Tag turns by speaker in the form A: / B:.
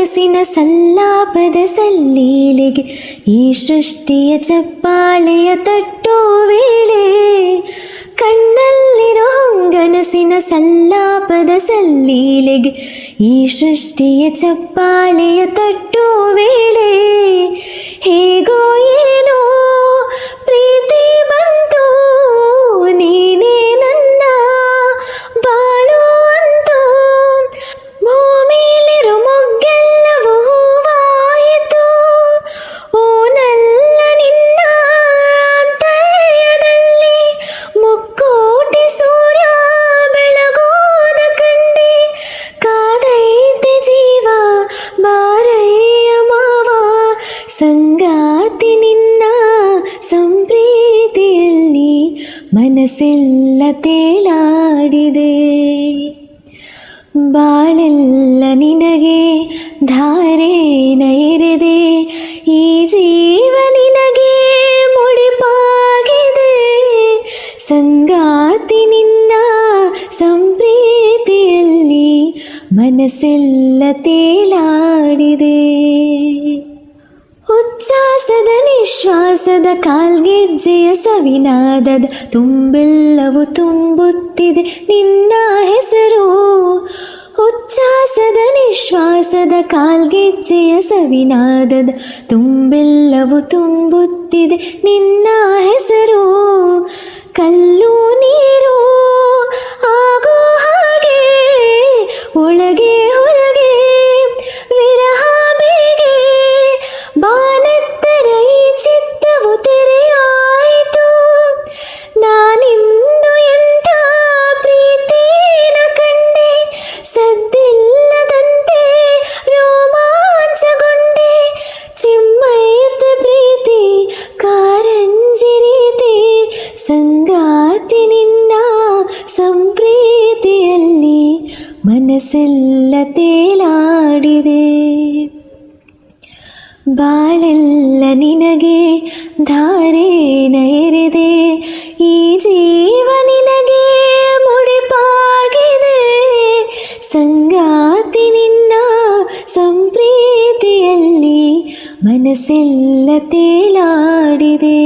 A: ಮನಸ್ಸಿನ ಸಲ್ಲಾಪದ ಸಲ್ಲೀಲೆಗೆ ಈ ಸೃಷ್ಟಿಯ ಚಪ್ಪಾಳೆಯ ತಟ್ಟೋ ವೇಳೆ, ಕಣ್ಣಲ್ಲಿರೋ ಹೊಂಗನಸಿನ ಸಲ್ಲಾಪದ ಸಲ್ಲೀಲೆಗೆ ಈ ಸೃಷ್ಟಿಯ ಚಪ್ಪಾಳೆಯ ತಟ್ಟೋ ವೇಳೆ, ಹೇಗೋ ಏನೋ ಪ್ರೀತಿ ಬಂತು, ನೀನೇ ನನ್ನ ಬಾಳು ಅಂತು, ಭೂಮಿಲಿರೋ ಮೊಗ್ಗೆಲ್ಲವೂ ಹೂವಾಯಿತು, ಓನಲ್ಲ ನಿನ್ನ ಅಂತರ್ಯದಲ್ಲಿ ಮುಕ್ಕೋಟಿ ಸೂರ್ಯ ಬೆಳಗೋದ ಕಂಡೆ, ಕಾದೈತೆ ಜೀವ ಬಾರಯ್ಯ ಮಾವ, ಸಂಗಾತಿ ನಿನ್ನ ಸಂಪ್ರೀತಿಯಲ್ಲಿ ಮನಸ್ಸೆಲ್ಲ ತೇಲಾಡಿದೆ, ಬಾಳೆಲ್ಲ ನಿನಗೆ ಧಾರೇನ ಎರೆದೆ, ಈ ಜೀವ ನಿನಗೆ ಮುಡಿಪಾಗಿದೆ, ಸಂಗಾತಿ ನಿನ್ನ ಸಂಪ್ರೀತಿಯಲ್ಲಿ ಮನಸ್ಸೆಲ್ಲ ತೇಲಾಡಿದೆ. ಉಚ್ಛ್ವಾಸದ ನಿಶ್ವಾಸದ ಕಾಲ್ಗೆಜ್ಜೆಯ ಸವಿನಾದದ ತುಂಬೆಲ್ಲವೂ ತುಂಬುತ್ತಿದೆ ನಿನ್ನ ಹೆಸರು, ಉಚ್ಛ್ವಾಸದ ನಿಶ್ವಾಸದ ಕಾಲ್ಗೆಜ್ಜೆಯ ಸವಿನಾದದ ತುಂಬೆಲ್ಲವೂ ತುಂಬುತ್ತಿದೆ ನಿನ್ನ ಹೆಸರು, ಕಲ್ಲು ನೀರು ಆಗೋ ಹಾಗೆ ಒಳಗೆ ಹೊರಗೆ ವಿರಹ ಬೇಗೆ, ಬಾನೆತ್ತರ ಈ ಚಿತ್ತವು ತೆರೆಯಾಯಿತು, ನಾನಿಂದು ಎಂಥ ಪ್ರೀತಿನ ಕಂಡೆ, ಸದ್ದಿಲ್ಲದಂತೆ ರೋಮಾಂಚಗೊಂಡೆ, ಚಿಮ್ಮೈತೆ ಪ್ರೀತಿ ಕಾರಂಜಿ ರೀತಿ, ಸಂಗಾತಿ ನಿನ್ನ ಸಂಪ್ರೀತಿಯಲ್ಲಿ ಮನಸ್ಸೆಲ್ಲ ತೇಲಾಡಿದೆ, ಬಾಳೆಲ್ಲ ನಿನಗೆ ಧಾರೇನ ಎರೆದೆ, ಈ ಜೀವ ನಿನಗೆ ಮುಡಿಪಾಗಿದೆ, ಸಂಗಾತಿ ನಿನ್ನ ಸಂಪ್ರೀತಿಯಲ್ಲಿ ಮನಸ್ಸೆಲ್ಲ ತೇಲಾಡಿದೆ.